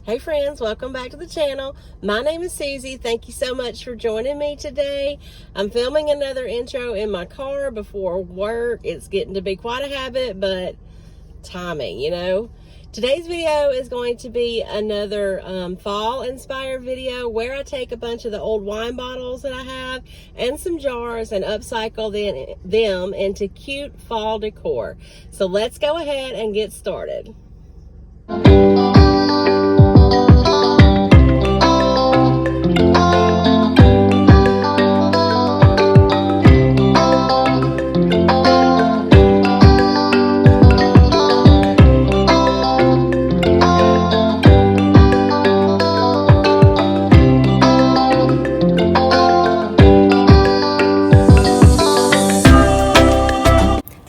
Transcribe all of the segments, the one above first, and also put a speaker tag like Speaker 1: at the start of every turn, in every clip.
Speaker 1: Hey friends, welcome back to the channel. My name is Susie. Thank you so much for joining me today. I'm filming another intro in my car before work. It's getting to be quite a habit, but timing, you know. Today's video is going to be another fall inspired video where I take a bunch of the old wine bottles that I have and some jars and upcycle them into cute fall decor. So let's go ahead and get started.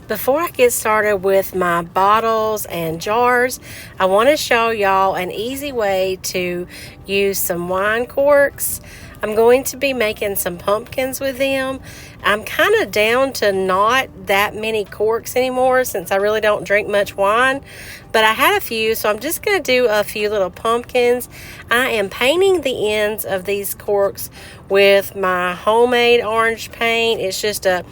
Speaker 1: Before I get started with my bottles and jars, I want to show y'all an easy way to use some wine corks. I'm going to be making some pumpkins with them. I'm kind of down to not that many corks anymore since I really don't drink much wine, but I had a few, so I'm just going to do a few little pumpkins. I am painting the ends of these corks with my homemade orange paint. It's just a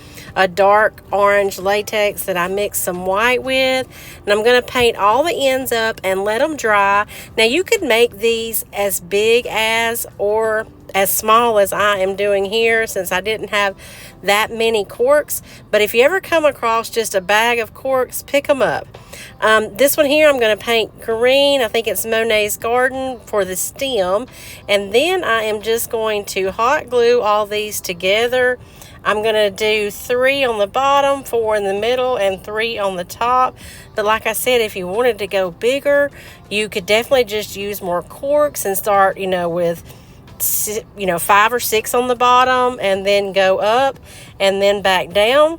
Speaker 1: dark orange latex that I mixed some white with, and I'm going to paint all the ends up and let them dry. Now you could make these as big as or as small as I am doing here since I didn't have that many corks, but if you ever come across just a bag of corks, pick them up. This one here I'm going to paint green. I think it's Monet's Garden for the stem, and then I am just going to hot glue all these together. I'm going to do 3 on the bottom, 4 in the middle, and 3 on the top. But like I said, if you wanted to go bigger, you could definitely just use more corks and start, with 5 or 6 on the bottom and then go up and then back down.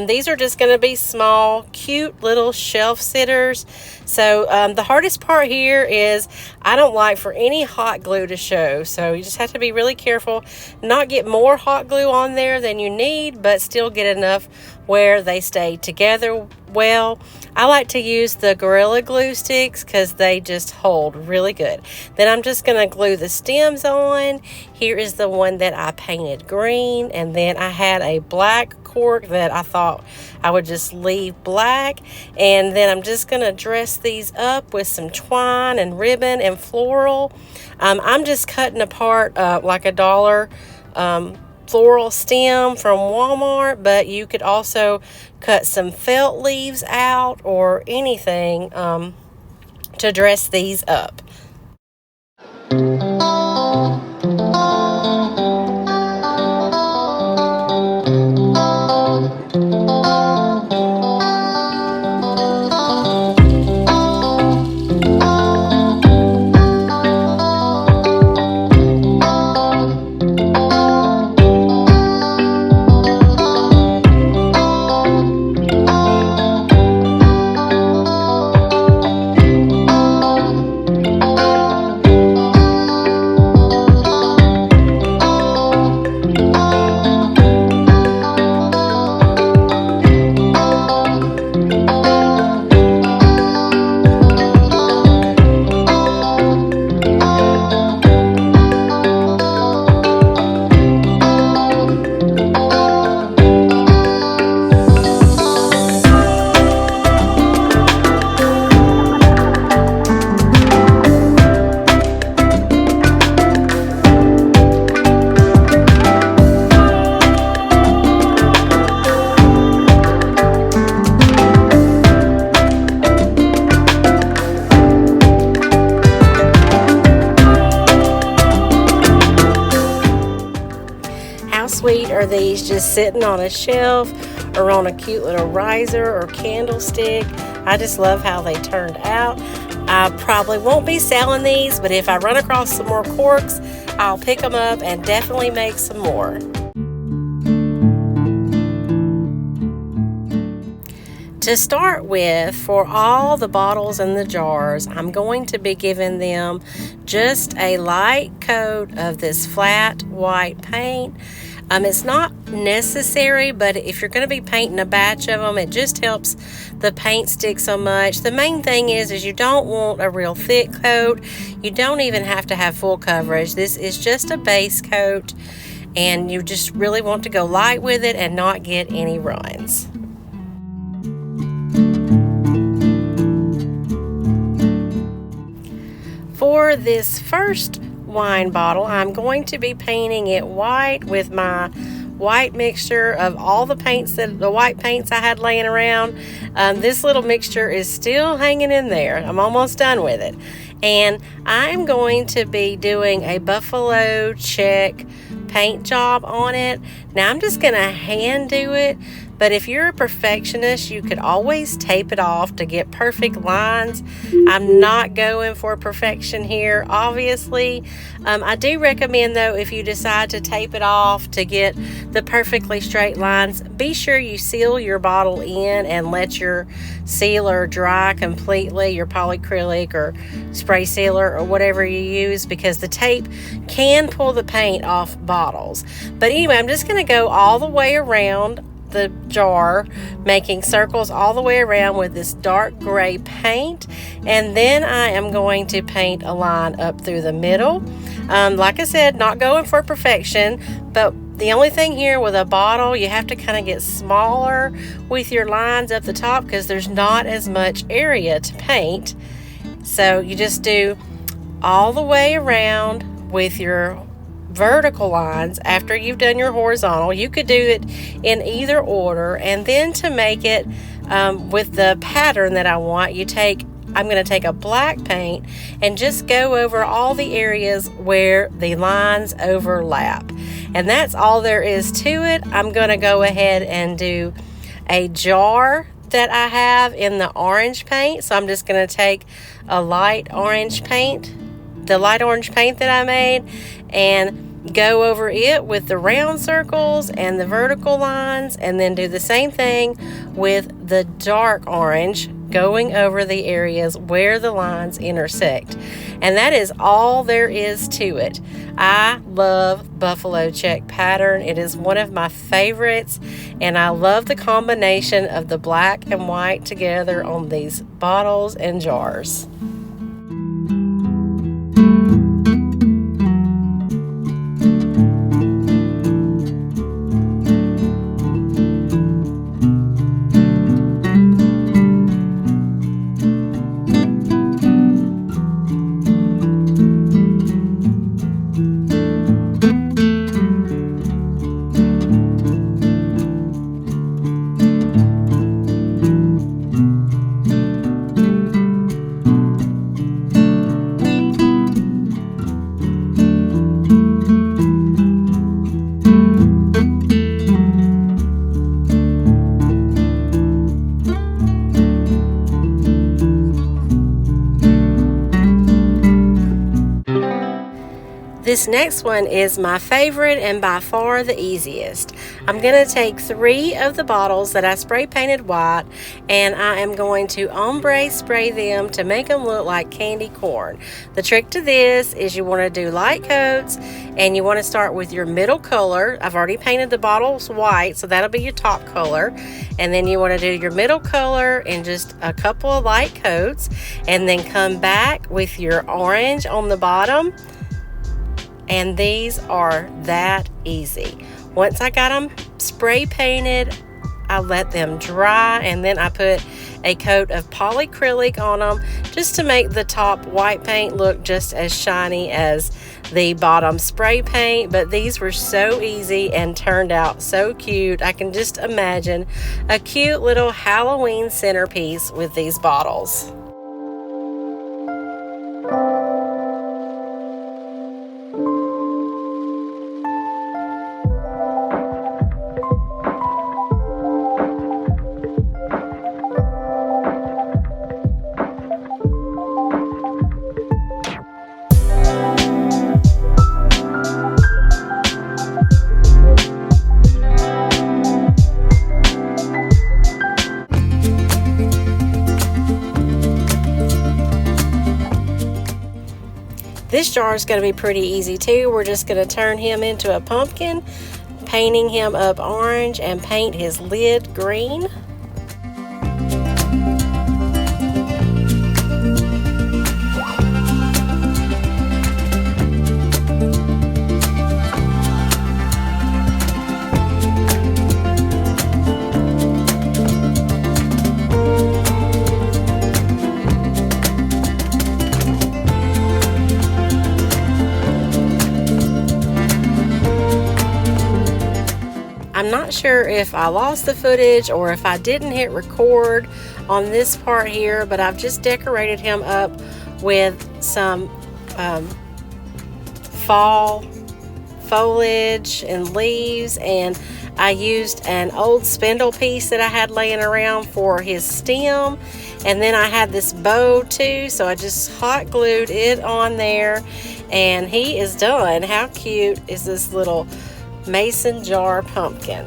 Speaker 1: These are just going to be small, cute little shelf sitters. So the hardest part here is I don't like for any hot glue to show. So you just have to be really careful, not get more hot glue on there than you need, but still get enough where they stay together well. I like to use the Gorilla Glue sticks because they just hold really good. Then I'm just going to glue the stems on. Here is the one that I painted green, and then I had a black cork that I thought I would just leave black, and then I'm just going to dress these up with some twine and ribbon and floral. I'm just cutting apart like a dollar floral stem from Walmart, but you could also cut some felt leaves out or anything to dress these up. Sweet are these just sitting on a shelf or on a cute little riser or candlestick. I just love how they turned out. I probably won't be selling these, but if I run across some more corks, I'll pick them up and definitely make some more. To start with, for all the bottles and the jars, I'm going to be giving them just a light coat of this flat white paint. It's not necessary, but if you're going to be painting a batch of them, it just helps the paint stick so much. The main thing is you don't want a real thick coat. You don't even have to have full coverage. This is just a base coat, and you just really want to go light with it and not get any runs. For this first wine bottle, I'm going to be painting it white with my white mixture of all the white paints I had laying around. This little mixture is still hanging in there. I'm almost done with it. And I'm going to be doing a buffalo check paint job on it. Now I'm just going to hand do it, but if you're a perfectionist, you could always tape it off to get perfect lines. I'm not going for perfection here, obviously. I do recommend, though, if you decide to tape it off to get the perfectly straight lines, be sure you seal your bottle in and let your sealer dry completely, your polyacrylic or spray sealer or whatever you use, because the tape can pull the paint off bottles. But anyway, I'm just going to go all the way around the jar, making circles all the way around with this dark gray paint, and then I am going to paint a line up through the middle. Like I said, not going for perfection, but the only thing here with a bottle, you have to kind of get smaller with your lines up the top because there's not as much area to paint. So you just do all the way around with your vertical lines after you've done your horizontal. You could do it in either order, and then to make it with the pattern that I want, I'm going to take a black paint and just go over all the areas where the lines overlap, and that's all there is to it. I'm going to go ahead and do a jar that I have in the orange paint, so I'm just going to take a light orange paint, the light orange paint that I made, and go over it with the round circles and the vertical lines, and then do the same thing with the dark orange, going over the areas where the lines intersect. And that is all there is to it. I love buffalo check pattern. It is one of my favorites, and I love the combination of the black and white together on these bottles and jars. This next one is my favorite and by far the easiest. I'm going to take 3 of the bottles that I spray painted white, and I am going to ombre spray them to make them look like candy corn. The trick to this is you want to do light coats, and you want to start with your middle color. I've already painted the bottles white, so that'll be your top color. And then you want to do your middle color in just a couple of light coats, and then come back with your orange on the bottom. And these are that easy. Once I got them spray painted, I let them dry, and then I put a coat of polyacrylic on them just to make the top white paint look just as shiny as the bottom spray paint. But these were so easy and turned out so cute. I can just imagine a cute little Halloween centerpiece with these bottles. This jar is going to be pretty easy too. We're just going to turn him into a pumpkin painting him up orange and paint his lid green. I'm not sure if I lost the footage or if I didn't hit record on this part here, but I've just decorated him up with some fall foliage and leaves, and I used an old spindle piece that I had laying around for his stem, and then I had this bow too, so I just hot glued it on there, and he is done. How cute is this little mason jar pumpkin?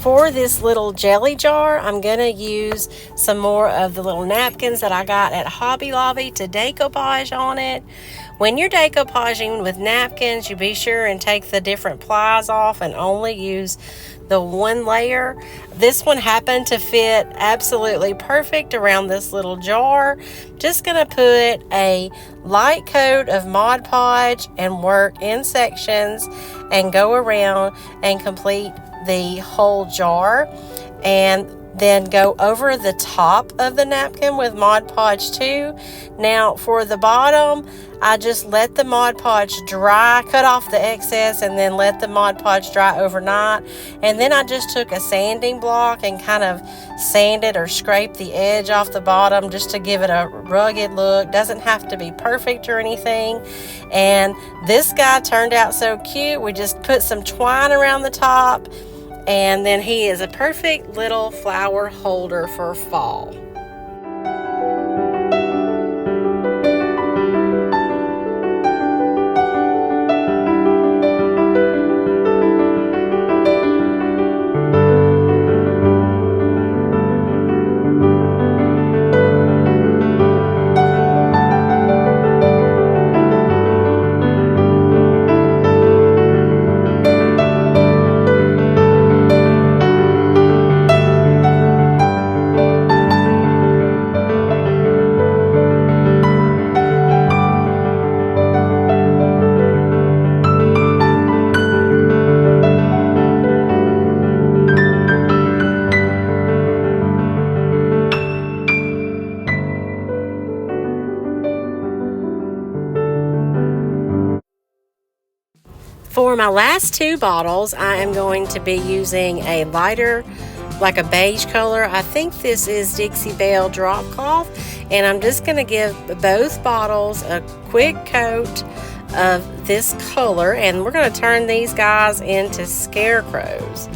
Speaker 1: For this little jelly jar, I'm going to use some more of the little napkins that I got at Hobby Lobby to decoupage on it. When you're decoupaging with napkins, you be sure and take the different plies off and only use the one layer. This one happened to fit absolutely perfect around this little jar. Just going to put a light coat of Mod Podge and work in sections and go around and complete the whole jar, and then go over the top of the napkin with Mod Podge too. Now for the bottom, I just let the Mod Podge dry, cut off the excess, and then let the Mod Podge dry overnight. And then I just took a sanding block and kind of sanded or scraped the edge off the bottom just to give it a rugged look. Doesn't have to be perfect or anything. And this guy turned out so cute. We just put some twine around the top, and then he is a perfect little flower holder for fall. For my last two bottles, I am going to be using a lighter, like a beige color. I think this is Dixie Belle Drop Cloth, and I'm just going to give both bottles a quick coat of this color, and we're going to turn these guys into scarecrows.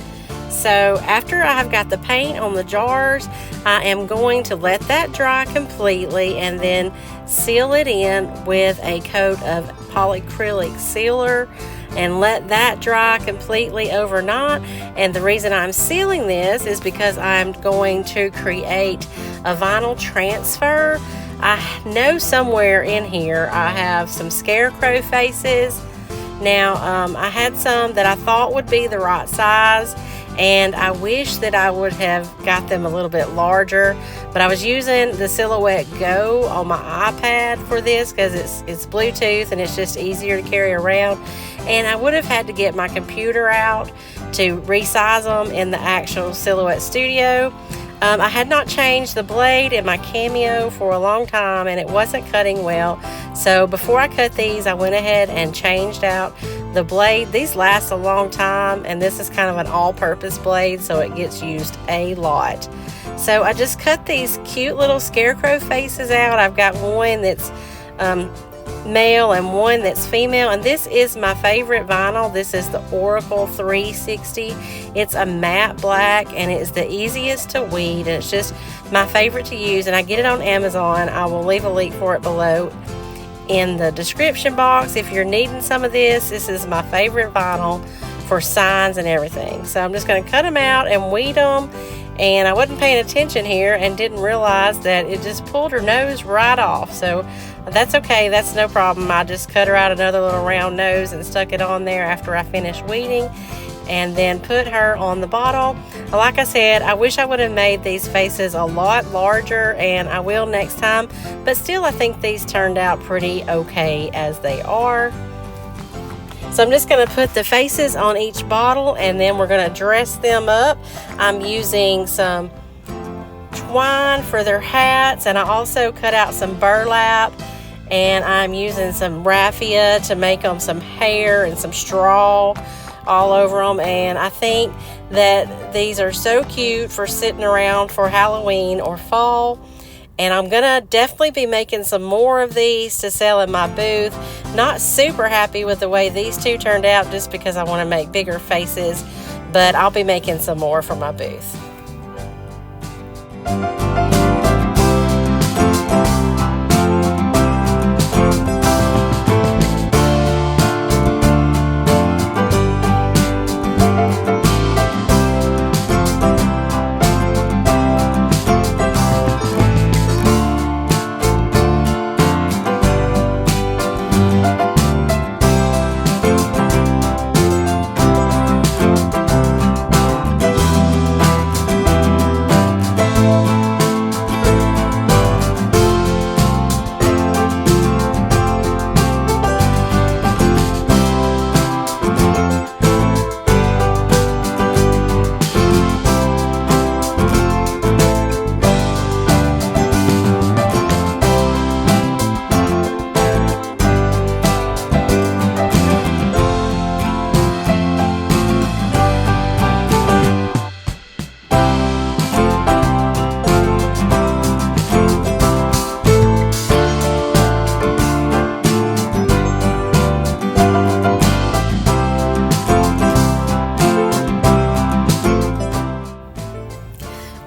Speaker 1: So after I've got the paint on the jars, I am going to let that dry completely and then seal it in with a coat of polyacrylic sealer and let that dry completely overnight. And the reason I'm sealing this is because I'm going to create a vinyl transfer. I know somewhere in here I have some scarecrow faces. Now I had some that I thought would be the right size, and I wish that I would have got them a little bit larger, but I was using the Silhouette Go on my iPad for this because it's Bluetooth and it's just easier to carry around, and I would have had to get my computer out to resize them in the actual Silhouette Studio. I had not changed the blade in my Cameo for a long time, and it wasn't cutting well. So before I cut these, I went ahead and changed out the blade. These last a long time, and this is kind of an all-purpose blade, so it gets used a lot. So I just cut these cute little scarecrow faces out. I've got one that's male and one that's female, and this is my favorite vinyl. This is the Oracle 360. It's a matte black, and it's the easiest to weed, and it's just my favorite to use, and I get it on Amazon. I will leave a link for it below in the description box if you're needing some of this. This is my favorite vinyl for signs and everything. So I'm just going to cut them out and weed them. And I wasn't paying attention here and didn't realize that it just pulled her nose right off. So that's okay, that's no problem. I just cut her out another little round nose and stuck it on there after I finished weeding, and then put her on the bottle. Like I said, I wish I would have made these faces a lot larger, and I will next time, but still I think these turned out pretty okay as they are. So I'm just going to put the faces on each bottle, and then we're going to dress them up. I'm using some twine for their hats, and I also cut out some burlap, and I'm using some raffia to make them some hair and some straw all over them. And I think that these are so cute for sitting around for Halloween or fall. And I'm gonna definitely be making some more of these to sell in my booth. Not super happy with the way these two turned out, just because I want to make bigger faces, but I'll be making some more for my booth.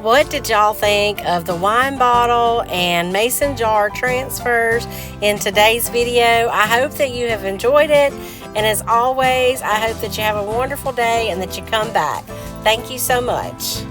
Speaker 1: What did y'all think of the wine bottle and mason jar transfers in today's video? I hope that you have enjoyed it, and as always, I hope that you have a wonderful day and that you come back. Thank you so much.